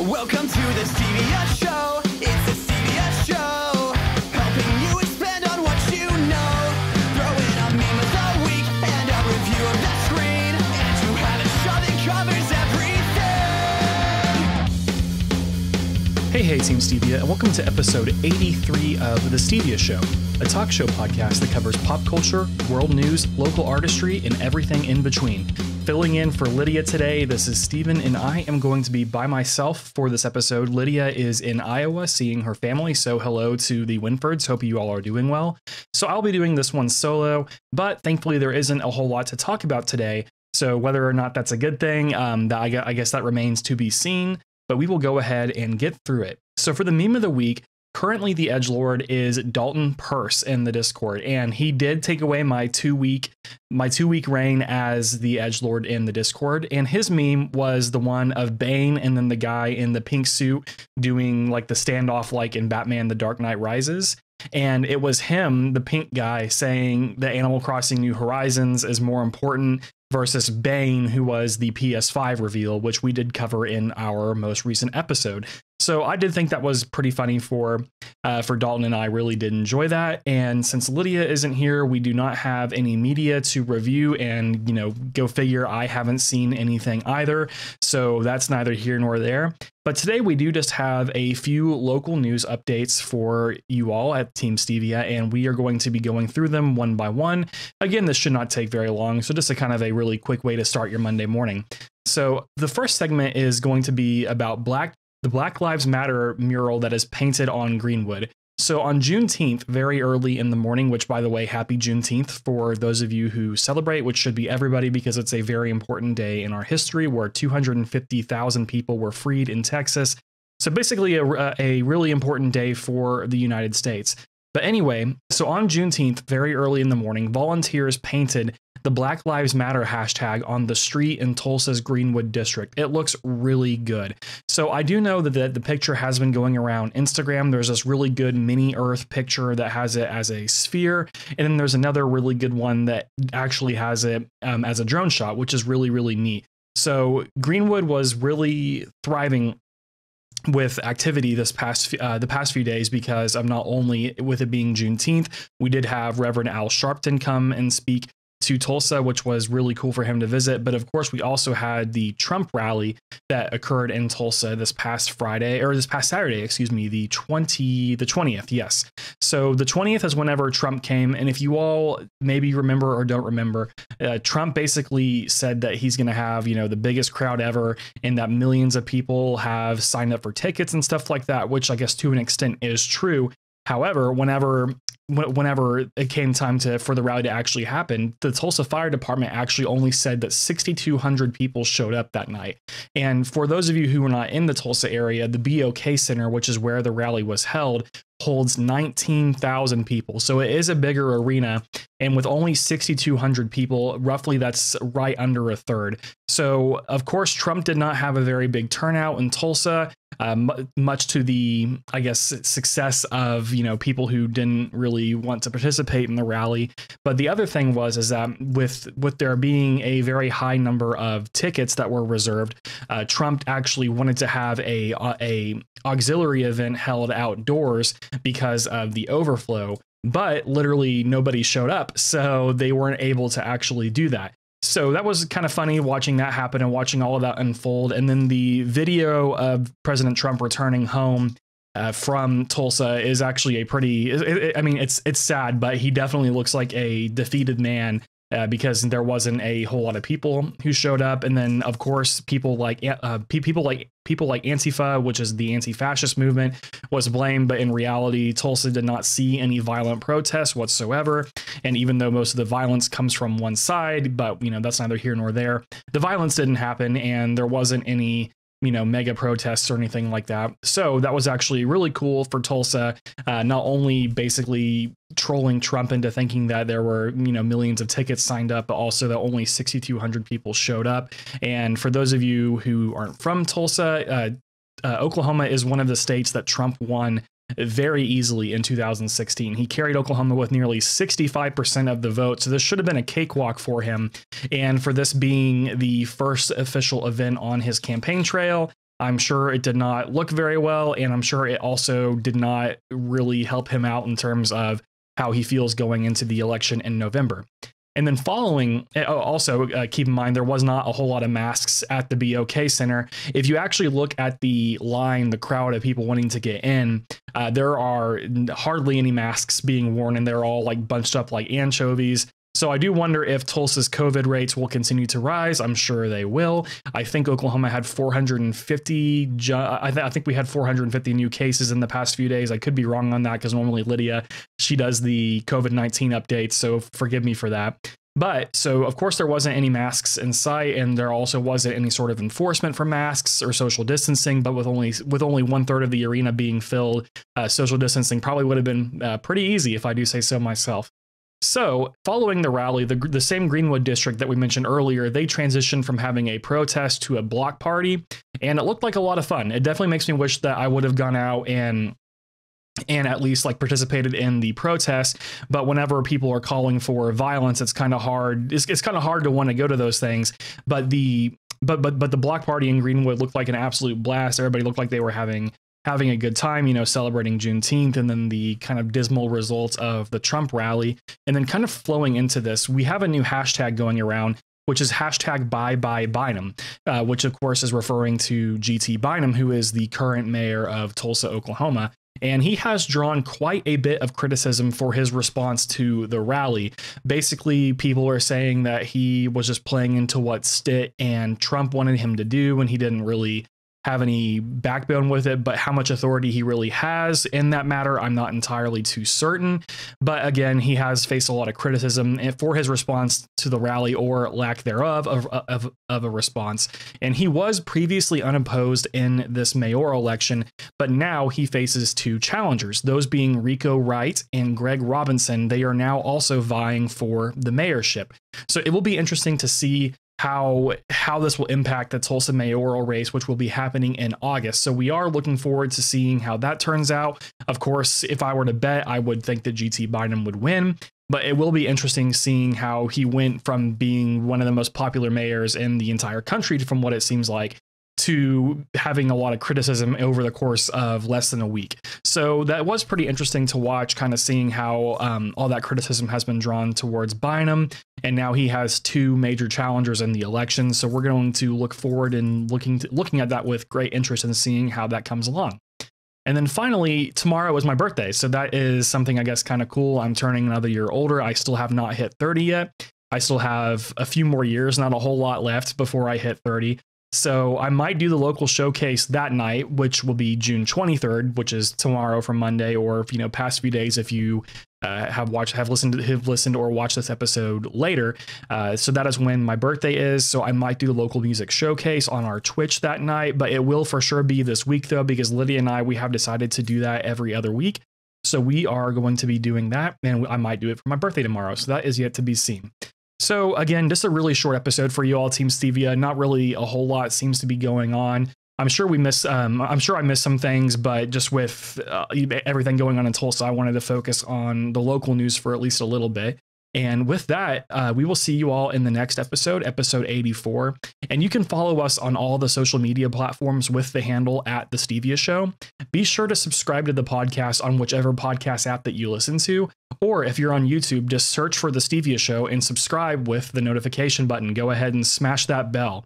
Welcome to the Stevia Show. It's the Stevia Show. Helping you expand on what you know. Throw in a meme of the week and a review of the screen. And you have a show that covers everything. Hey, Team Stevia, and welcome to episode 83 of The Stevia Show, a talk show podcast that covers pop culture, world news, local artistry, and everything in between. Filling in for Lydia today, this is Steven, and I am going to be by myself for this episode. Lydia is in Iowa seeing her family, so hello to the Winfords. Hope you all are doing well. So I'll be doing this one solo, but thankfully there isn't a whole lot to talk about today, so whether or not that's a good thing, I guess that remains to be seen. But we will go ahead and get through it. So for the meme of the week, currently the edgelord is Dalton Purse in the Discord, and he did take away my two week reign as the edgelord in the Discord. And his meme was the one of Bane and then the guy in the pink suit doing like the standoff like in Batman: The Dark Knight Rises. And it was him, the pink guy, saying that Animal Crossing New Horizons is more important versus Bane, who was the PS5 reveal, which we did cover in our most recent episode. So I did think that was pretty funny for Dalton, and I really did enjoy that. And since Lydia isn't here, we do not have any media to review, and go figure, I haven't seen anything either. So that's neither here nor there. But today we do just have a few local news updates for you all at Team Stevia, and we are going to be going through them one by one. Again, this should not take very long, so just a kind of a really quick way to start your Monday morning. So the first segment is going to be about the Black Lives Matter mural that is painted on Greenwood. So on Juneteenth, very early in the morning, which, by the way, happy Juneteenth for those of you who celebrate, which should be everybody because it's a very important day in our history where 250,000 people were freed in Texas. So basically a really important day for the United States. But anyway, so on Juneteenth, very early in the morning, volunteers painted the Black Lives Matter hashtag on the street in Tulsa's Greenwood district. It looks really good. So I do know that the picture has been going around Instagram. There's this really good mini Earth picture that has it as a sphere. And then there's another really good one that actually has it as a drone shot, which is really, really neat. So Greenwood was really thriving with activity the past few days because of not only with it being Juneteenth, we did have Reverend Al Sharpton come and speak to Tulsa, which was really cool for him to visit. But of course, we also had the Trump rally that occurred in Tulsa this past Saturday, the 20th. Yes. So the 20th is whenever Trump came. And if you all maybe remember or don't remember, Trump basically said that he's going to have, the biggest crowd ever and that millions of people have signed up for tickets and stuff like that, which I guess to an extent is true. However, whenever it came time for the rally to actually happen, the Tulsa Fire Department actually only said that 6,200 people showed up that night. And for those of you who are not in the Tulsa area, the BOK Center, which is where the rally was held, holds 19,000 people. So it is a bigger arena. And with only 6,200 people, roughly that's right under a third. So, of course, Trump did not have a very big turnout in Tulsa, much to the, I guess, success of, people who didn't really want to participate in the rally. But the other thing is that with there being a very high number of tickets that were reserved, Trump actually wanted to have a auxiliary event held outdoors because of the overflow. But literally nobody showed up, so they weren't able to actually do that. So that was kind of funny watching that happen and watching all of that unfold. And then the video of President Trump returning home from Tulsa is actually a pretty, it's sad, but he definitely looks like a defeated man. Because there wasn't a whole lot of people who showed up, and then of course people like Antifa, which is the anti-fascist movement, was blamed. But in reality, Tulsa did not see any violent protests whatsoever. And even though most of the violence comes from one side, but that's neither here nor there. The violence didn't happen, and there wasn't any mega protests or anything like that. So that was actually really cool for Tulsa, not only basically trolling Trump into thinking that there were, millions of tickets signed up, but also that only 6,200 people showed up. And for those of you who aren't from Tulsa, Oklahoma is one of the states that Trump won very easily in 2016. He carried Oklahoma with nearly 65% of the vote, so this should have been a cakewalk for him. And for this being the first official event on his campaign trail, I'm sure it did not look very well, and I'm sure it also did not really help him out in terms of how he feels going into the election in November. And then following, also keep in mind, there was not a whole lot of masks at the BOK Center. If you actually look at the line, the crowd of people wanting to get in, there are hardly any masks being worn, and they're all like bunched up like anchovies. So I do wonder if Tulsa's COVID rates will continue to rise. I'm sure they will. I think Oklahoma had 450. I think we had 450 new cases in the past few days. I could be wrong on that because normally Lydia, she does the COVID-19 updates. So forgive me for that. But so, of course, there wasn't any masks in sight, and there also wasn't any sort of enforcement for masks or social distancing. But with only 1/3 of the arena being filled, social distancing probably would have been pretty easy, if I do say so myself. So following the rally, the same Greenwood district that we mentioned earlier, they transitioned from having a protest to a block party, and it looked like a lot of fun. It definitely makes me wish that I would have gone out and at least like participated in the protest. But whenever people are calling for violence, it's kind of hard. It's kind of hard to want to go to those things. But the block party in Greenwood looked like an absolute blast. Everybody looked like they were having a good time, celebrating Juneteenth, and then the kind of dismal results of the Trump rally. And then kind of flowing into this, we have a new hashtag going around, which is hashtag #BuyBynum, which of course is referring to G.T. Bynum, who is the current mayor of Tulsa, Oklahoma. And he has drawn quite a bit of criticism for his response to the rally. Basically, people are saying that he was just playing into what Stitt and Trump wanted him to do, and he didn't really have any backbone with it. But how much authority he really has in that matter, I'm not entirely too certain. But again, he has faced a lot of criticism for his response to the rally, or lack thereof of a response. And he was previously unopposed in this mayoral election, but now he faces two challengers, those being Rico Wright and Greg Robinson. They are now also vying for the mayorship. So it will be interesting to see how this will impact the Tulsa mayoral race, which will be happening in August. So we are looking forward to seeing how that turns out. Of course, if I were to bet, I would think that G.T. Bynum would win, but it will be interesting seeing how he went from being one of the most popular mayors in the entire country, from what it seems like, to having a lot of criticism over the course of less than a week. So that was pretty interesting to watch, kind of seeing how all that criticism has been drawn towards Bynum. And now he has two major challengers in the election. So we're going to look forward and looking at that with great interest and seeing how that comes along. And then finally, tomorrow is my birthday. So that is something I guess kind of cool. I'm turning another year older. I still have not hit 30 yet. I still have a few more years, not a whole lot left before I hit 30. So I might do the local showcase that night, which will be June 23rd, which is tomorrow from Monday, or past few days if you have listened or watched this episode later. So that is when my birthday is. So I might do the local music showcase on our Twitch that night, but it will for sure be this week though, because Lydia and we have decided to do that every other week. So we are going to be doing that, and I might do it for my birthday tomorrow. So that is yet to be seen. So again, just a really short episode for you all, Team Stevia. Not really a whole lot seems to be going on. I'm sure I missed some things, but just with everything going on in Tulsa, I wanted to focus on the local news for at least a little bit. And with that, we will see you all in the next episode, episode 84. And you can follow us on all the social media platforms with the handle @The Stevia Show. Be sure to subscribe to the podcast on whichever podcast app that you listen to. Or if you're on YouTube, just search for The Stevia Show and subscribe with the notification button. Go ahead and smash that bell.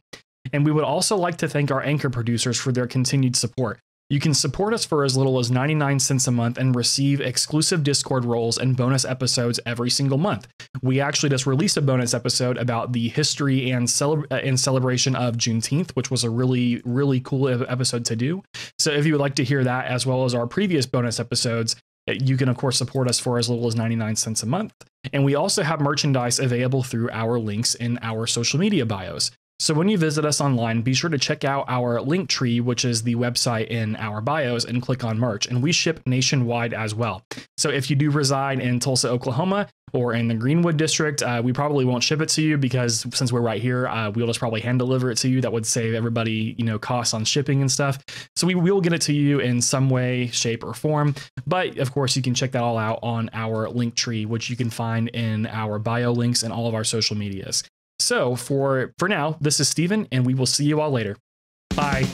And we would also like to thank our anchor producers for their continued support. You can support us for as little as 99 cents a month and receive exclusive Discord roles and bonus episodes every single month. We actually just released a bonus episode about the history and celebration of Juneteenth, which was a really, really cool episode to do. So if you would like to hear that, as well as our previous bonus episodes, you can, of course, support us for as little as 99 cents a month. And we also have merchandise available through our links in our social media bios. So when you visit us online, be sure to check out our link tree, which is the website in our bios, and click on merch. And we ship nationwide as well. So if you do reside in Tulsa, Oklahoma, or in the Greenwood district, we probably won't ship it to you because since we're right here, we'll just probably hand deliver it to you. That would save everybody, costs on shipping and stuff. So we will get it to you in some way, shape, or form. But of course, you can check that all out on our link tree, which you can find in our bio links and all of our social medias. So for now, this is Steven, and we will see you all later. Bye.